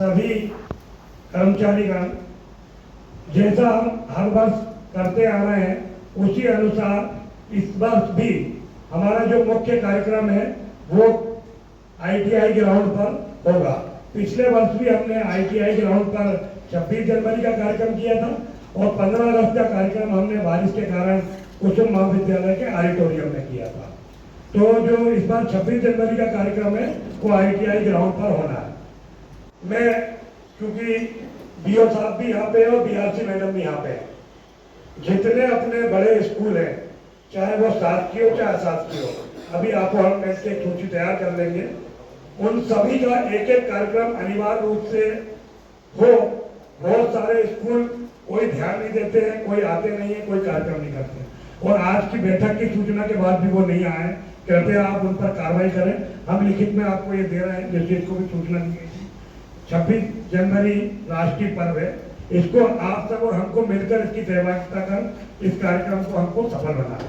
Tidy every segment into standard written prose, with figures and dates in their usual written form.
सभी कर्मचारीगण जैसा हम हर वर्ष करते आ रहे हैं उसी अनुसार इस वर्ष भी हमारा जो मुख्य कार्यक्रम है वो आईटीआई ग्राउंड पर होगा। पिछले वर्ष भी हमने आईटीआई ग्राउंड पर 26 जनवरी का कार्यक्रम किया था और 15 अगस्त का कार्यक्रम हमने बारिश के कारण कुसुम महाविद्यालय के ऑडिटोरियम में किया था। तो जो इस बार 26 जनवरी का कार्यक्रम है वो आईटीआई ग्राउंड पर होना है। मैं क्योंकि बीओ साहब भी यहाँ पे और बीआरसी मैडम भी यहाँ पे है, जितने अपने बड़े स्कूल हैं चाहे वो शासकीय हो चाहे अशासकीय हो, अभी आपको हम मिलकर एक सूची तैयार कर लेंगे। उन सभी का एक एक कार्यक्रम अनिवार्य रूप से हो। बहुत सारे स्कूल कोई ध्यान नहीं देते हैं, कोई आते नहीं है, कोई कार्यक्रम नहीं करते और आज की बैठक की सूचना के बाद भी वो नहीं आए। कृपया आप उन पर कार्रवाई करें। हम लिखित में आपको ये दे रहे हैं, जिससे इसको भी सूचना दी गई थी। 26 जनवरी राष्ट्रीय पर्व है, इसको आप सब और हमको मिलकर इसकी सहभागिता कर इस कार्यक्रम को हमको सफल बनाना है।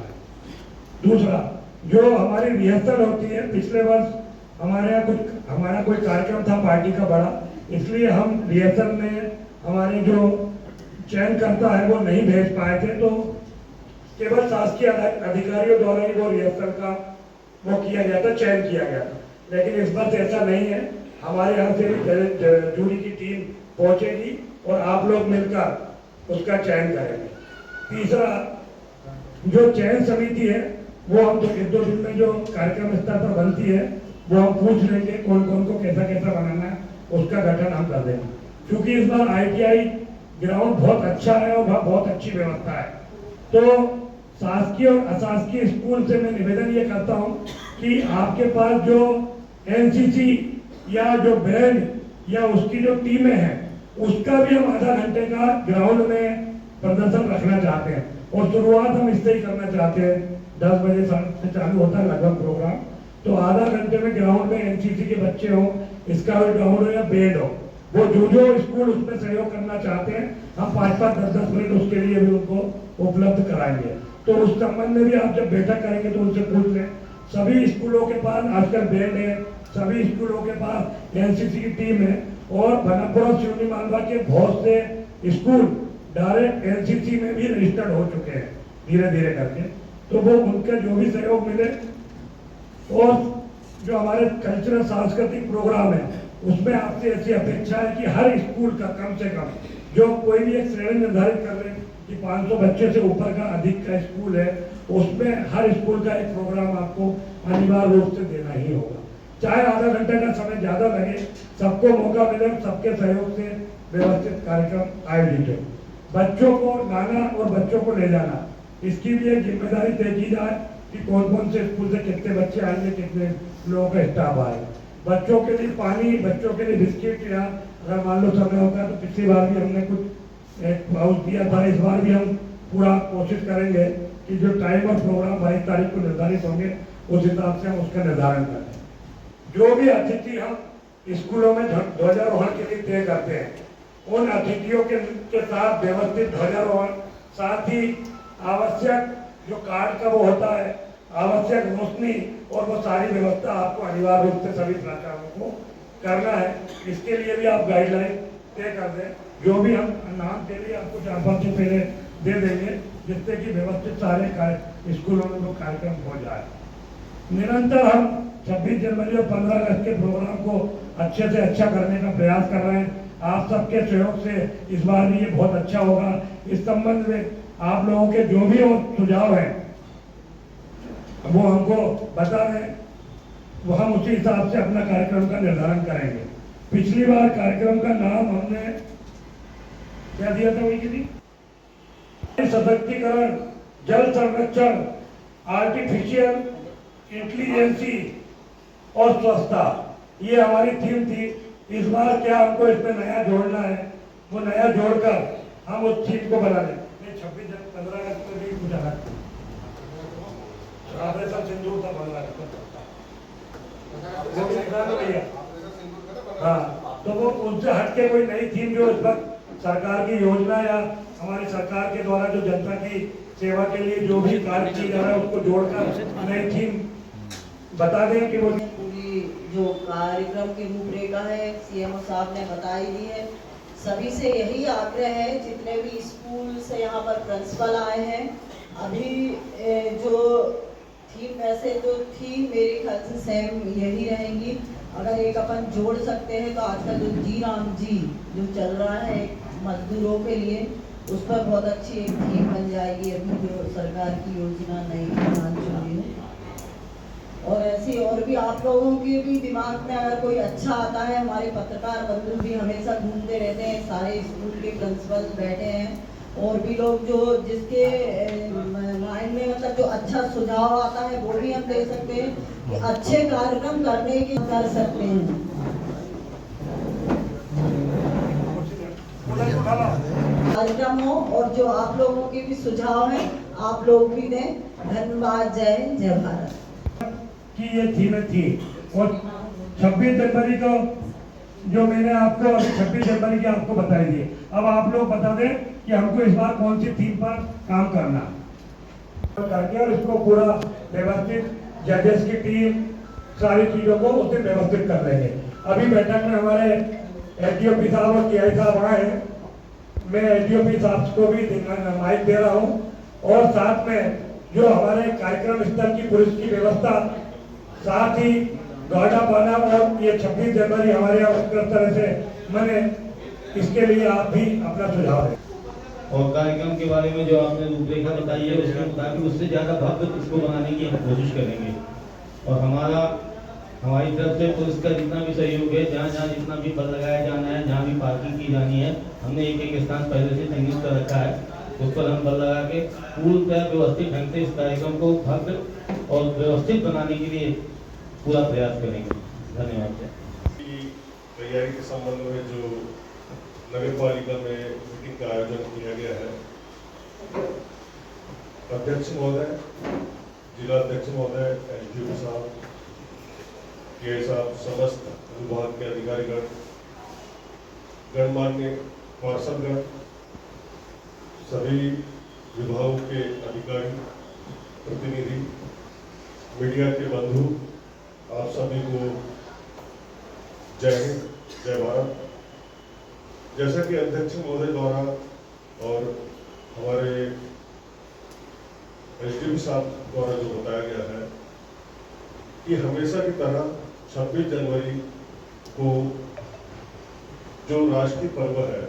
दूसरा, जो हमारी रिहर्सल होती है, पिछले वर्ष हमारा कोई कार्यक्रम था पार्टी का बड़ा, इसलिए हम रिहर्सल में हमारे जो चयनकर्ता है वो नहीं भेज पाए थे, तो केवल शासकीय अधिकारियों द्वारा ही वो रिहर्सल का वो किया गया था, चयन किया गया था। लेकिन इस बार ऐसा नहीं है, हमारे यहाँ से भी जूरी की टीम पहुंचेगी और आप लोग मिलकर उसका चयन करेंगे। तीसरा, जो चयन समिति है वो हम तो 1-2 दिन में जो कार्यक्रम स्तर पर बनती है वो हम पूछ लेंगे कौन कौन को कैसा कैसा बनाना है, उसका गठन हम कर देंगे। क्योंकि इस बार आईटीआई ग्राउंड बहुत अच्छा है और बहुत अच्छी व्यवस्था है, तो शासकीय और अशासकीय स्कूल से मैं निवेदन ये करता हूँ कि आपके पास जो एनसीसी या जो बैंड या उसकी जो टीमें हैं उसका भी हम आधा घंटे का ग्राउंड में प्रदर्शन रखना चाहते हैं और शुरुआत हम इससे ही करना चाहते हैं। 10 बजे से चालू होता है लगभग प्रोग्राम, तो आधा घंटे में ग्राउंड में एनसीसी के बच्चे हो, स्काउट ग्राउंड हो या बैंड हो, वो जो स्कूल उसमें सहयोग करना चाहते हैं हम 5-5, 10-10 मिनट उसके लिए भी उनको उपलब्ध कराएंगे। तो उस संबंध में भी आप जब बैठक करेंगे तो उनसे पूछ लें। सभी स्कूलों के पास आजकल बैंड है, सभी स्कूलों के पास एनसीसी की टीम है और बनकपुर और शिवनी मालवा के बहुत से स्कूल डायरेक्ट एनसीसी में भी रजिस्टर्ड हो चुके हैं धीरे धीरे करके, तो वो उनका जो भी सहयोग मिले। और जो हमारे कल्चरल सांस्कृतिक प्रोग्राम है उसमें आपसे ऐसी अपेक्षा है कि हर स्कूल का कम से कम जो कोई भी एक श्रेणी निर्धारित कर ले कि 500 बच्चे से ऊपर का अधिक का स्कूल है, उसमें हर स्कूल का एक प्रोग्राम आपको अनिवार्य रूप से देना ही होगा। चाहे आधा घंटे का समय ज्यादा लगे, सबको मौका मिले, सबके सहयोग से व्यवस्थित कार्यक्रम आयोजित हो। बच्चों को लाना और बच्चों को ले जाना, इसकी भी एक जिम्मेदारी तय की जाए कि कौन कौन से स्कूल से कितने बच्चे आएंगे, कितने लोगों का स्टाफ आए। बच्चों के लिए पानी, बच्चों के लिए बिस्किट, या अगर मान लो समय होता है तो पिछली बार भी हमने कुछ एक पाउच दिया था, इस बार भी हम पूरा कोशिश करेंगे कि जो टाइम और प्रोग्राम 22 तारीख को निर्धारित होंगे उस हिसाब से हम उसका निर्धारण करें। जो भी अतिथि हम स्कूलों में ध्वजारोहण के लिए तय करते हैं, उन अतिथियों के साथ व्यवस्थित ध्वजारोहण, साथ ही आवश्यक जो कार्ड का वो होता है, आवश्यक रोशनी और वो सारी व्यवस्था आपको अनिवार्य रूप से सभी प्राचार्यों को करना है। इसके लिए भी आप गाइडलाइन तय कर दें। जो भी हम नाम के लिए आपको 4-5 दिन पहले दे देंगे, जिससे कि व्यवस्थित सारे स्कूलों में वो कार्यक्रम हो जाए। निरंतर हम 26 जनवरी और 15 अगस्त के प्रोग्राम को अच्छे से अच्छा करने का प्रयास कर रहे हैं। आप सबके सहयोग से इस बार भी ये बहुत अच्छा होगा। इस संबंध में आप लोगों के जो भी सुझाव हैं वो हमको बता दें, वो हम उसी हिसाब से अपना कार्यक्रम का निर्धारण करेंगे। पिछली बार कार्यक्रम का नाम हमने क्या दिया था, वही सशक्तिकरण, जल संरक्षण, आर्टिफिशियल इंटेलिजेंसी और स्वच्छता, ये हमारी थीम थी। इस बार क्या हमको इसमें नया जोड़ना है, वो नया जोड़कर हम उस थीम को बना लें। 15 अगस्त में भी कुछ अलग ऑपरेशन सिंदूर था, 15 अगस्त भैया, हाँ, तो वो उनसे हटके कोई नई थीम जो इस वक्त सरकार की योजना या हमारी सरकार के द्वारा जो जनता की सेवा के लिए जो भी कार्य किया जा रहा है उसको जोड़कर नई थीम बता दें कि वो जो कार्यक्रम की रूपरेखा है सीएमओ साहब ने बताई दी है। सभी से यही आग्रह है, जितने भी स्कूल से यहाँ पर प्रिंसिपल आए हैं, अभी जो थीम वैसे जो थीम मेरे ख्याल से सेम यही रहेंगी। अगर एक अपन जोड़ सकते हैं तो आजकल जो जी राम जी जो चल रहा है मजदूरों के लिए, उस पर बहुत अच्छी एक थीम बन जाएगी अभी जो सरकार की योजना नई मान चुकी है। और ऐसी और भी आप लोगों के भी दिमाग में अगर कोई अच्छा आता है, हमारे पत्रकार बंधु भी हमेशा घूमते रहते हैं, सारे स्कूल के प्रिंसिपल बैठे हैं, और भी लोग जो जिसके माइंड में मतलब जो अच्छा सुझाव आता है वो भी हम दे सकते हैं कि अच्छे कार्यक्रम करने की कर सकते हैं। कार्यक्रम हो और जो आप लोगों के भी सुझाव हैं आप लोग भी दें। धन्यवाद। जय हिंद, जय भारत। कि ये थीमें थी और 26 जनवरी को जो मैंने आपको 26 जनवरी की आपको बताई दी। अब आप लोग बता दें कि हमको इस बार कौन सी थीम पर काम करना करके, और इसको पूरा व्यवस्थित जजेस की टीम सारी चीजों को उसे व्यवस्थित कर लेंगे। अभी बैठक में हमारे एसडीओपी साहब और टीआई साहब आए हैं। मैं एसडीओपी साहब को भी माइक दे रहा हूँ, और साथ में जो हमारे कार्यक्रम स्थल की पुलिस की व्यवस्था, साथ ही गाड़ा पाना, और ये 26 जनवरी हमारे यहाँ उत्कृष्ट तरह से मने, इसके लिए आप भी अपना सुझाव दें। और कार्यक्रम के बारे में जो आपने रूपरेखा बताई है उसके मुताबिक उससे ज़्यादा भव्य इसको बनाने की हम कोशिश करेंगे। और हमारी तरफ से पुलिस का जितना भी सहयोग है, जहाँ जहाँ जितना भी बल लगाया जाना है, जहाँ भी पार्किंग की जानी है, हमने एक एक स्थान पहले से चिन्हित कर रखा है। उस पर हम बल लगा के पूर्णतः व्यवस्थित ढंग से इस कार्यक्रम को भव्य और व्यवस्थित बनाने के लिए पूरा प्रयास करेंगे। धन्यवाद। तैयारी के संबंध में जो नगर पालिका में मीटिंग का आयोजन किया गया है, अध्यक्ष महोदय, जिला अध्यक्ष महोदय, एसडीओ साहब, टीआई साहब, समस्त विभाग के अधिकारीगण, गणमान्य पार्षदगण, सभी विभागों के अधिकारी, प्रतिनिधि, मीडिया के बंधु, आप सभी को जय हिंद, जय भारत। जैसा कि अध्यक्ष महोदय द्वारा और हमारे एसडीओ साहब द्वारा जो बताया गया है कि हमेशा की तरह 26 जनवरी को जो राष्ट्रीय पर्व है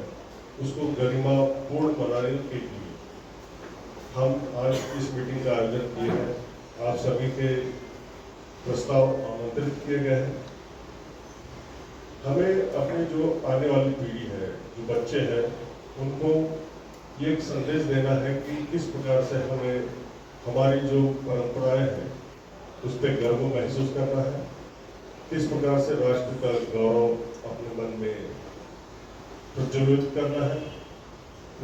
उसको गरिमापूर्ण बनाने के लिए हम आज इस मीटिंग का आयोजन किए हैं। आप सभी के प्रस्ताव आमंत्रित किए गए हैं। हमें अपनी जो आने वाली पीढ़ी है, जो बच्चे हैं, उनको ये एक संदेश देना है कि किस प्रकार से हमें हमारी जो परंपराएं हैं उस पर गर्व महसूस करना है, किस प्रकार से राष्ट्र का गौरव अपने मन में प्रज्वलित करना है।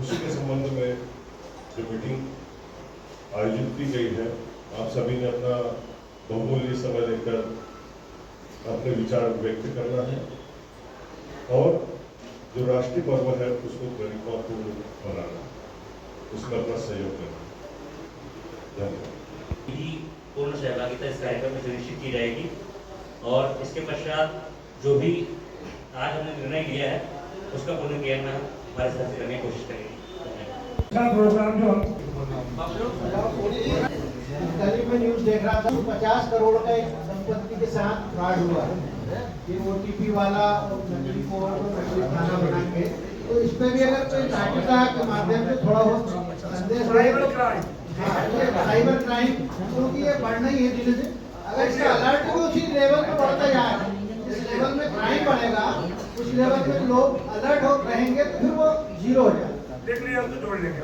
उसी के संबंध में जो मीटिंग आयोजित की गई है, आप सभी ने अपना बहुमूल्य समय लेकर अपने विचार व्यक्त करना है और जो राष्ट्रीय पर्व है उसको गरिमापूर्ण बनाना, उसमें अपना सहयोग करना। धन्यवाद। पूर्ण सहभागिता इस कार्यक्रम में सुनिश्चित की जाएगी और इसके पश्चात जो भी आज हमने निर्णय लिया है उसका पूर्ण क्रियान्वयन हमारे साथ करने की कोशिश करेंगे। प्रोग्राम जो कल मैं न्यूज देख रहा था, 50 करोड़ का एक संपत्ति के साथ फ्रॉड हुआ है, ये ओटीपी वाला और नकली कोड और नकली खाना बना के। तो इस पे भी अगर कोई नाटिका के माध्यम से थोड़ा बहुत संदेश, साइबर क्राइम, क्योंकि ये बढ़ना ही है धीरे धीरे। अगर इसका अलर्ट भी उसी लेवल पे बढ़ता जाए, जिस लेवल में क्राइम बढ़ेगा उस लेवल में लोग अलर्ट हो रहेंगे तो फिर वो जीरो हो जाएगा। देख लिया तो जोड़ लेंगे।